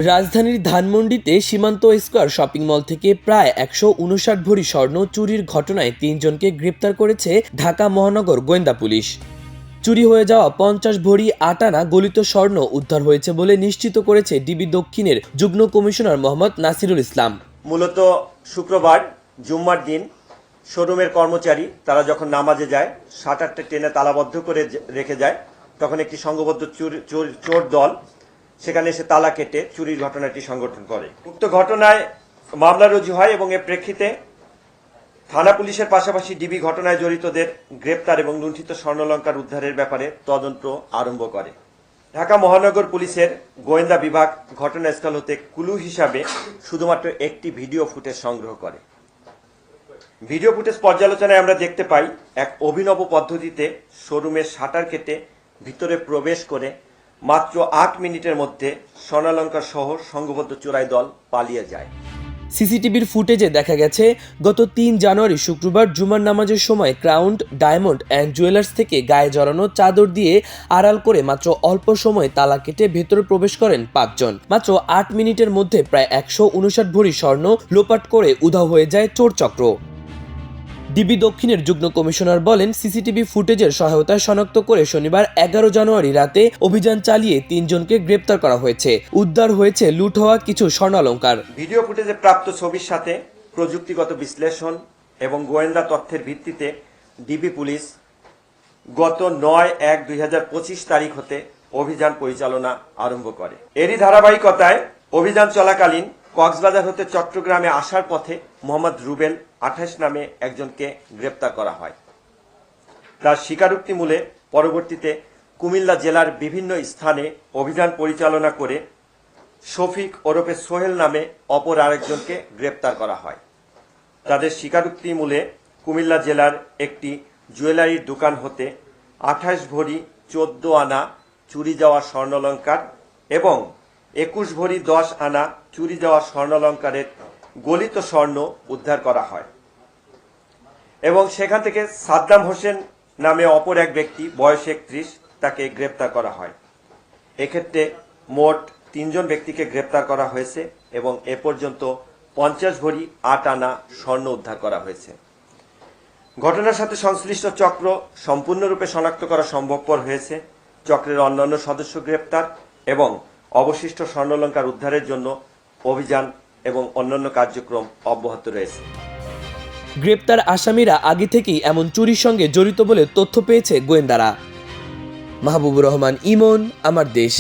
রাজধানীর ধানমন্ডিতে সীমান্ত স্কয়ার শপিং মল থেকে প্রায় ১৫৯ ভরি স্বর্ণ চুরির ঘটনায় ৩ জনকে গ্রেপ্তার করেছে ঢাকা মহানগর গোয়েন্দা পুলিশ। চুরি হয়ে যাওয়া ৫০ ভরি ৮ আনা গলিত স্বর্ণ উদ্ধার হয়েছে বলে নিশ্চিত করেছে ডিবি দক্ষিণের যুগ্ম কমিশনার মোহাম্মদ নাসিরুল ইসলাম। মূলত শুক্রবার জুম্মার দিন শোরুমের কর্মচারী তারা যখন নামাজে যায়, শাটারটা টেনে তালাবদ্ধ করে রেখে যায়, তখন একটি সংঘবদ্ধ চোর দল সেখানে এসে তালা কেটে চুরির ঘটনাটি সংঘটন করে। উক্ত ঘটনায় মামলা রুজু হয় এবং এর প্রেক্ষিতে থানা পুলিশের পাশাপাশি ডিবি ঘটনায় জড়িতদের গ্রেপ্তার এবং লুণ্ঠিত স্বর্ণালংকার উদ্ধারের ব্যাপারে তদন্ত আরম্ভ করে। ঢাকা মহানগর পুলিশের গোয়েন্দা বিভাগ ঘটনাস্থল হতে ক্লু হিসাবে শুধুমাত্র একটি ভিডিও ফুটেজ সংগ্রহ করে। ভিডিও ফুটেজ পর্যালোচনায় আমরা দেখতে পাই এক অভিনব পদ্ধতিতে শোরুমের শাটার কেটে ভিতরে প্রবেশ করে মাত্র ৮ মিনিটের মধ্যে স্বর্ণালংকার সহ সংঘবদ্ধ চোরাই দল পালিয়ে যায়। সিসিটিভির ফুটেজে দেখা গেছে গত ৩ জানুয়ারি শুক্রবার জুমার নামাজের সময় ক্রাউন ডায়মন্ড অ্যান্ড জুয়েলার্স থেকে গায়ে জড়ানো চাদর দিয়ে আড়াল করে মাত্র অল্প সময় তালা কেটে ভেতরে প্রবেশ করেন ৫ জন। মাত্র ৮ মিনিটের মধ্যে প্রায় ১৫৯ ভরি স্বর্ণ লোপাট করে উধাও হয়ে যায় চোর চক্র। ডিবি দক্ষিণের যুগ্ম কমিশনার বলেন, সিসিটিভি ফুটেজের সহায়তায় শনাক্ত করে শনিবার ১১ জানুয়ারি রাতে অভিযান চালিয়ে ৩ জনকে গ্রেপ্তার করা হয়েছে। উদ্ধার হয়েছে লুট হওয়া কিছু স্বর্ণালংকার। ভিডিও ফুটেজে প্রাপ্ত ছবির সাথে প্রযুক্তিগত বিশ্লেষণ এবং গোয়েন্দা তথ্যের ভিত্তিতে ডিবি পুলিশ গত ৯/১/২০২৫ তারিখ হতে অভিযান পরিচালনা আরম্ভ করে। এরই ধারাবাহিকতায় অভিযান চলাকালীন কক্সবাজার হতে চট্টগ্রামে আসার পথে মোহাম্মদ রুবেল ২৮ নামে একজনকে গ্রেপ্তার করা হয়। তার স্বীকারোক্তি মূলে পরবর্তীতে কুমিল্লা জেলার বিভিন্ন স্থানে অভিযান পরিচালনা করে শফিক ওরফে সোহেল নামে অপর আরেকজনকে গ্রেপ্তার করা হয়। তাদের স্বীকারোক্তি মূলে কুমিল্লা জেলার একটি জুয়েলারির দোকান হতে ২৮ ভরি ১৪ আনা চুরি যাওয়া স্বর্ণালংকার এবং ২১ ভরি ১০ আনা চুরি যাওয়া স্বর্ণালংকারের গলিত স্বর্ণ উদ্ধার করা হয় এবং সেখান থেকে সাদ্দাম হোসেন নামে অপর এক ব্যক্তি বয়স ৩১ তাকে গ্রেপ্তার করা হয়। এক্ষেত্রে মোট ৩ জন ব্যক্তিকে গ্রেপ্তার করা হয়েছে এবং এ পর্যন্ত ৫০ ভরি ৮ আনা স্বর্ণ উদ্ধার করা হয়েছে। ঘটনার সাথে সংশ্লিষ্ট চক্র সম্পূর্ণরূপে শনাক্ত করা সম্ভবপর হয়েছে। চক্রের অন্যান্য সদস্য গ্রেপ্তার এবং অবশিষ্ট স্বর্ণালংকার উদ্ধারের জন্য অভিযান এবং অন্যান্য কার্যক্রম অব্যাহত রয়েছে। গ্রেপ্তার আসামিরা আগে থেকেই এমন চুরির সঙ্গে জড়িত বলে তথ্য পেয়েছে গোয়েন্দারা। মাহবুবুর রহমান ইমন, আমার দেশ।